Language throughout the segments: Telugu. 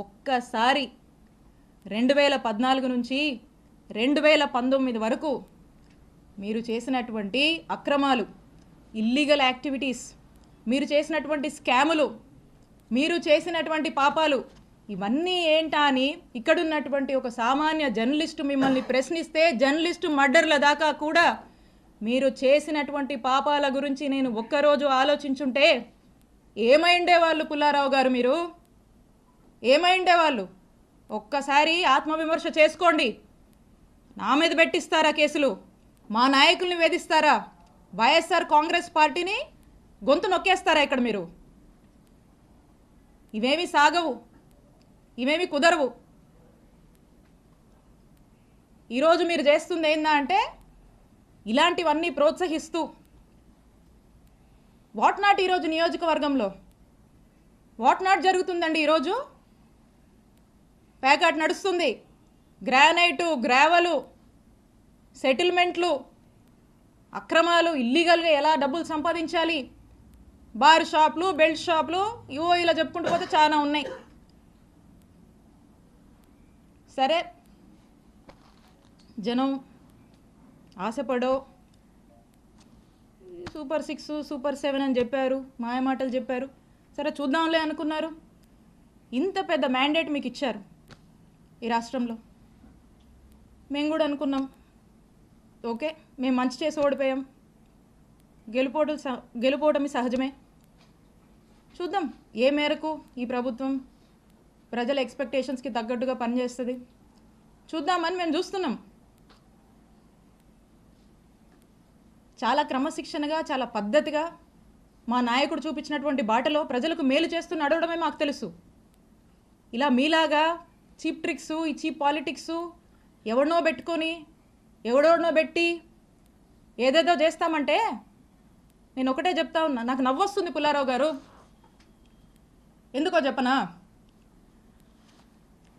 ఒక్కసారి 2014 నుంచి 2019 వరకు మీరు చేసినటువంటి అక్రమాలు, ఇల్లీగల్ యాక్టివిటీస్, మీరు చేసినటువంటి స్కాములు, మీరు చేసినటువంటి పాపాలు ఇవన్నీ ఏంటా అని ఇక్కడున్నటువంటి ఒక సామాన్య జర్నలిస్టు మిమ్మల్ని ప్రశ్నిస్తే, జర్నలిస్టు మర్డర్ల దాకా కూడా మీరు చేసినటువంటి పాపాల గురించి నేను ఒక్కరోజు ఆలోచించుంటే ఏమైండేవాళ్ళు పుల్లారావు గారు? మీరు ఏమైండేవాళ్ళు? ఒక్కసారి ఆత్మవిమర్శ చేసుకోండి. నా మీద పెట్టిస్తారా కేసులు? మా నాయకుల్ని వేధిస్తారా? వైఎస్ఆర్ కాంగ్రెస్ పార్టీని గొంతు నొక్కేస్తారా ఇక్కడ మీరు? ఇవేమి సాగవు, ఇవేమి కుదరవు. ఈరోజు మీరు చేస్తుంది ఏందా అంటే ఇలాంటివన్నీ ప్రోత్సహిస్తూ వాట్ నాట్ ఈరోజు నియోజకవర్గంలో వాట్ నాట్ జరుగుతుందండి. ఈరోజు ప్యాకెట్ నడుస్తుంది, గ్రానైటు, గ్రావెలు, సెటిల్మెంట్లు, అక్రమాలు, ఇల్లీగల్గా ఎలా డబ్బులు సంపాదించాలి, బార్ షాపులు, బెల్ట్ షాపులు, ఇవో ఇలా చెప్పుకుంటూ పోతే చాలా ఉన్నాయి. సరే, జనం ఆశపడో సూపర్ 6, సూపర్ 7 అని చెప్పారు, మాయమాటలు చెప్పారు. సరే చూద్దాంలే అనుకున్నారు. ఇంత పెద్ద మ్యాండేట్ మీకు ఇచ్చారు ఈ రాష్ట్రంలో. మేము కూడా అనుకున్నాం, ఓకే మేము మంచి చేసి ఓడిపోయాం, గెలుపోవటమి సహజమే, చూద్దాం ఏ మేరకు ఈ ప్రభుత్వం ప్రజల ఎక్స్పెక్టేషన్స్కి తగ్గట్టుగా పనిచేస్తుంది చూద్దామని మేము చూస్తున్నాం. చాలా క్రమశిక్షణగా, చాలా పద్ధతిగా మా నాయకుడు చూపించినటువంటి బాటలో ప్రజలకు మేలు చేస్తూ నడవడమే మాకు తెలుసు. ఇలా మీలాగా చీప్ ట్రిక్స్, ఈ చీప్ పాలిటిక్స్ ఎవడనో పెట్టుకొని ఎవడోనో పెట్టి ఏదేదో చేస్తామంటే నేను ఒకటే చెప్తా ఉన్నా, నాకు నవ్వొస్తుంది పుల్లారావు గారు. ఎందుకో చెప్పనా?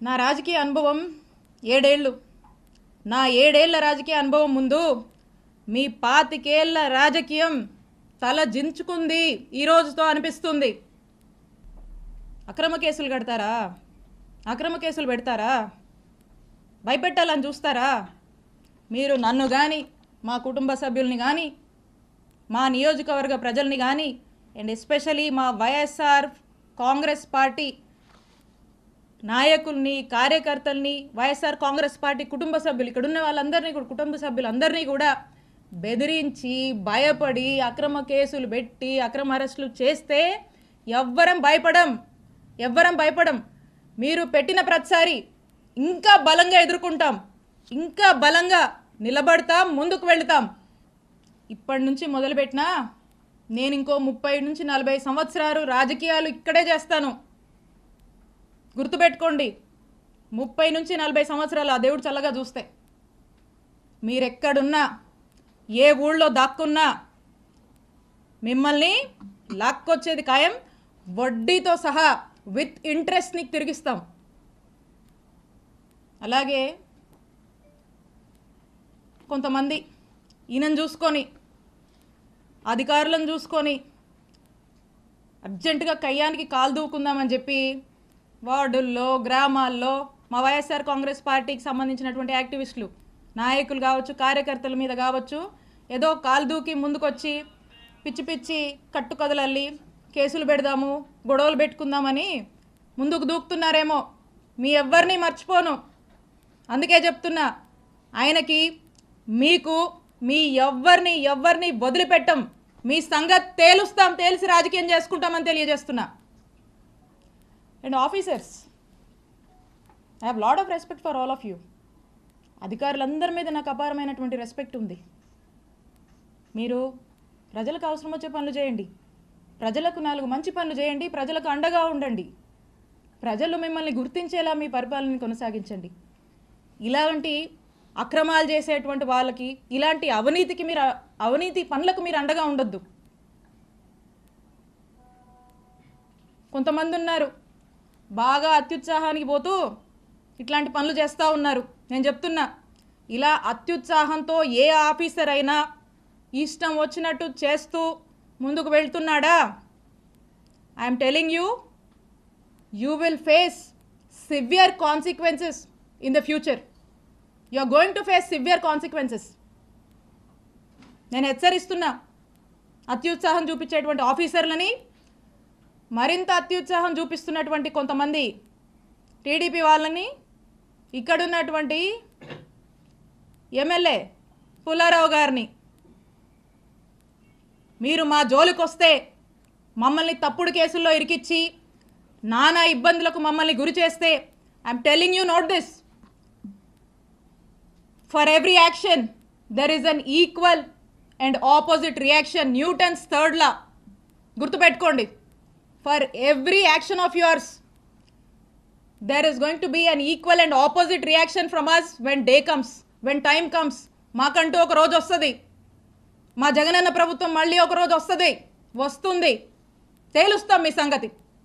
నా రాజకీయ అనుభవం 7 ఏళ్ళు. నా 7 ఏళ్ల రాజకీయ అనుభవం ముందు మీ 25 ఏళ్ల రాజకీయం తల జించుకుంది ఈ రోజుతో అనిపిస్తుంది. అక్రమ కేసులు కడతారా? అక్రమ కేసులు పెడతారా? భయపెట్టాలని చూస్తారా? మీరు నన్ను కానీ, మా కుటుంబ సభ్యుల్ని కానీ, మా నియోజకవర్గ ప్రజల్ని కానీ, అండ్ ఎస్పెషలీ మా వైఎస్ఆర్ కాంగ్రెస్ పార్టీ నాయకుల్ని, కార్యకర్తల్ని, వైఎస్ఆర్ కాంగ్రెస్ పార్టీ కుటుంబ సభ్యులు, ఇక్కడ ఉన్న వాళ్ళందరినీ కూడా, కుటుంబ సభ్యులందరినీ కూడా బెదిరించి, భయపడి, అక్రమ కేసులు పెట్టి, అక్రమ అరెస్టులు చేస్తే ఎవ్వరం భయపడం. మీరు పెట్టిన ప్రతిసారి ఇంకా బలంగా ఎదుర్కొంటాం, ఇంకా బలంగా నిలబడతాం, ముందుకు వెళుతాం. ఇప్పటి నుంచి మొదలుపెట్టినా నేను ఇంకో 30 నుంచి 40 సంవత్సరాలు రాజకీయాలు ఇక్కడే చేస్తాను. గుర్తుపెట్టుకోండి, 30 నుంచి 40 సంవత్సరాలు ఆ దేవుడు చల్లగా చూస్తే మీరెక్కడున్నా, ఏ ఊళ్ళో దాక్కున్నా మిమ్మల్ని లాక్కొచ్చేది ఖాయం. వడ్డీతో సహా విత్ ఇంట్రెస్ట్ నీకు తిరిగిస్తాం. అలాగే కొంతమంది ఈయనను చూసుకొని, అధికారులను చూసుకొని అర్జెంటుగా కయ్యానికి కాలు దూకుందామని చెప్పి వార్డుల్లో, గ్రామాల్లో మా వైఎస్ఆర్ కాంగ్రెస్ పార్టీకి సంబంధించినటువంటి యాక్టివిస్టులు, నాయకులు కావచ్చు, కార్యకర్తల మీద కావచ్చు, ఏదో కాలు దూకి ముందుకొచ్చి పిచ్చి పిచ్చి కట్టుకథలల్లి కేసులు పెడదాము, గొడవలు పెట్టుకుందామని ముందుకు దూకుతున్నారేమో. మీ ఎవ్వరిని మర్చిపోను, అందుకే చెప్తున్నా, ఆయనకి మీకు మీ ఎవ్వరిని వదిలిపెట్టం. మీ సంగతి తేలుస్తాం, తేల్చి రాజకీయం చేసుకుంటామని తెలియజేస్తున్నా. And officers, I have lot of respect for all of you. అధికారులందరి మీద నాకు అపారమైనటువంటి రెస్పెక్ట్ ఉంది. మీరు ప్రజలకు అవసరం వచ్చే పనులు చేయండి, ప్రజలకు 4 మంచి పనులు చేయండి, ప్రజలకు అండగా ఉండండి, ప్రజలు మిమ్మల్ని గుర్తించేలా మీ పరిపాలనని కొనసాగించండి. ఇలాంటి అక్రమాలు చేసేటువంటి వాళ్ళకి, ఇలాంటి అవినీతి పనులకు మీరు అండగా ఉండొద్దు. కొంతమంది ఉన్నారు బాగా అత్యుత్సాహానికి పోతూ ఇట్లాంటి పనులు చేస్తూ ఉన్నారు. నేను చెప్తున్నా, ఇలా అత్యుత్సాహంతో ఏ ఆఫీసర్ అయినా ఇష్టం వచ్చినట్టు చేస్తూ ముందుకు వెళ్తున్నాడా, I'm telling you, you will face severe consequences in the future. You are going to face severe consequences. నేను హెచ్చరిస్తున్నా అత్యుత్సాహం చూపించేటువంటి ఆఫీసర్లని, మరింత అత్యుత్సాహం చూపిస్తున్నటువంటి కొంతమంది టీడీపీ వాళ్ళని, ఇక్కడున్నటువంటి ఎమ్మెల్యే పుల్లారావు గారిని, మీరు మా జోలికి వస్తే మమ్మల్ని తప్పుడు కేసుల్లో ఇరికిచ్చి నానా ఇబ్బందులకు మమ్మల్ని గురి చేస్తే, I'm telling you note this, for every action there is an equal and opposite reaction. Newton's third law గుర్తుపెట్టుకోండి. For every action of yours there is going to be an equal and opposite reaction from us when day comes, when time comes. మాకంటూ ఒక రోజు వస్తుంది, మా జగనన్న ప్రభుత్వం మళ్ళీ ఒక రోజు వస్తుంది, వస్తుంది, తేలుస్తాం మీ సంగతి.